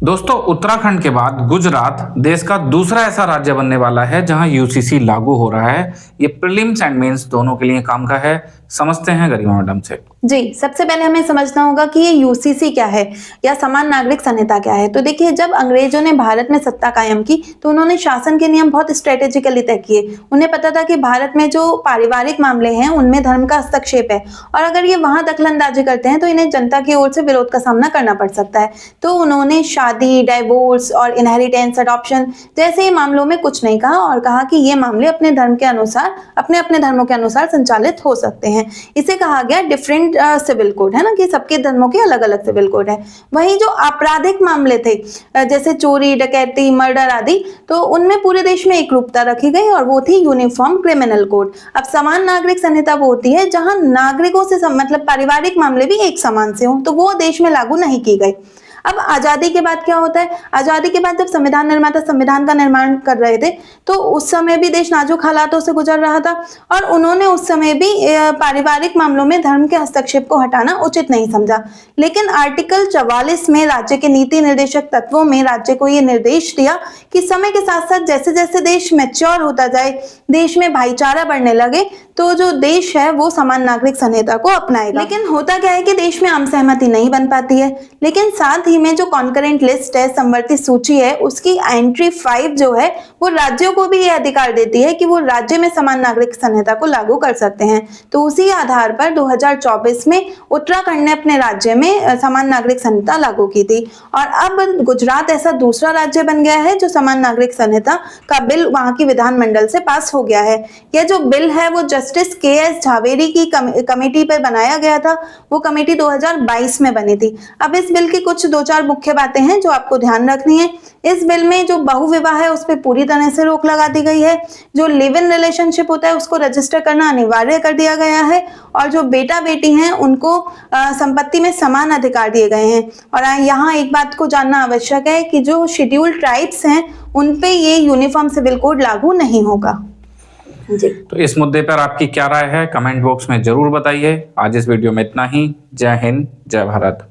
दोस्तों, उत्तराखंड के बाद गुजरात देश का दूसरा ऐसा राज्य बनने वाला है जहां यूसीसी लागू हो रहा है। ये प्रीलिम्स एंड मेंस दोनों के लिए काम का है। समझते हैं गरिमा मैडम से। जी, सबसे पहले हमें समझना होगा कि ये यूसीसी क्या है या समान नागरिक संहिता क्या है। तो देखिए, जब अंग्रेजों ने भारत में सत्ता कायम की तो उन्होंने शासन के नियम बहुत स्ट्रेटेजिकली तय किए। उन्हें पता था कि भारत में जो पारिवारिक मामले हैं उनमें धर्म का हस्तक्षेप है और अगर ये वहां दखलंदाजी करते हैं तो इन्हें जनता की ओर से विरोध का सामना करना पड़ सकता है। तो उन्होंने शादी, डाइवोर्स और इनहेरिटेंस, अडॉप्शन जैसे ही मामलों में कुछ नहीं कहा और कहा कि ये मामले अपने धर्म के अनुसार, अपने अपने धर्मों के अनुसार संचालित हो सकते हैं। इसे कहा गया डिफरेंट सिविल कोड, है ना, कि सबके धर्मों के अलग अलग सिविल कोड है। वहीं जो आपराधिक मामले थे जैसे चोरी, डकैती, मर्डर आदि, तो उनमें पूरे देश में एक रूपता रखी गई और वो थी यूनिफॉर्म क्रिमिनल कोड। अब समान नागरिक संहिता वो होती है जहां नागरिकों से मतलब पारिवारिक मामले भी एक समान से हों, तो वो देश में लागू नहीं की गई। अब आजादी के बाद क्या होता है? आजादी के बाद जब संविधान निर्माता संविधान का निर्माण कर रहे थे तो उस समय भी देश नाजुक हालातों से गुजर रहा था और उन्होंने उस समय भी पारिवारिक मामलों में धर्म के हस्तक्षेप को हटाना उचित नहीं समझा। लेकिन आर्टिकल 44 में राज्य के नीति निर्देशक तत्वों में राज्य को ये निर्देश दिया कि समय के साथ साथ जैसे जैसे देश मैच्योर होता जाए, देश में भाईचारा बढ़ने लगे, तो जो देश है वो समान नागरिक संहिता को अपनाएगा। लेकिन होता क्या है कि देश में आम सहमति नहीं बन पाती है। लेकिन साथ ही में जो कॉन्करेंट लिस्ट है, समवर्ती सूची है, उसकी एंट्री 5 जो है वो राज्यों को भी ये अधिकार देती है कि वो राज्य में समान नागरिक संहिता को लागू कर सकते हैं। तो उसी आधार पर 2024 में उत्तराखंड ने अपने राज्य में समान नागरिक संहिता लागू की थी और अब गुजरात ऐसा दूसरा राज्य बन गया है जो समान नागरिक संहिता का बिल वहां की विधानमंडल से पास हो गया है। यह जो बिल है वो जस्टिस KS झावेरी की कमेटी पर बनाया गया था। वो कमेटी 2022 में बनी थी। अब इस बिल की कुछ दो चार मुख्य बातें हैं जो आपको ध्यान रखनी है। इस बिल में जो बहुविवाह है उस पर पूरी तरह से रोक लगा दी गई है। जो लिव इन रिलेशनशिप होता है उसको रजिस्टर करना अनिवार्य कर दिया गया है और जो बेटा बेटी हैं उनको संपत्ति में समान अधिकार दिए गए हैं। और यहाँ एक बात को जानना आवश्यक है कि जो शेड्यूल्ड ट्राइब्स हैं उन पे ये यूनिफॉर्म सिविल कोड लागू नहीं होगा। जी, तो इस मुद्दे पर आपकी क्या राय है, कमेंट बॉक्स में जरूर बताइए। आज इस वीडियो में इतना ही। जय हिंद, जय भारत।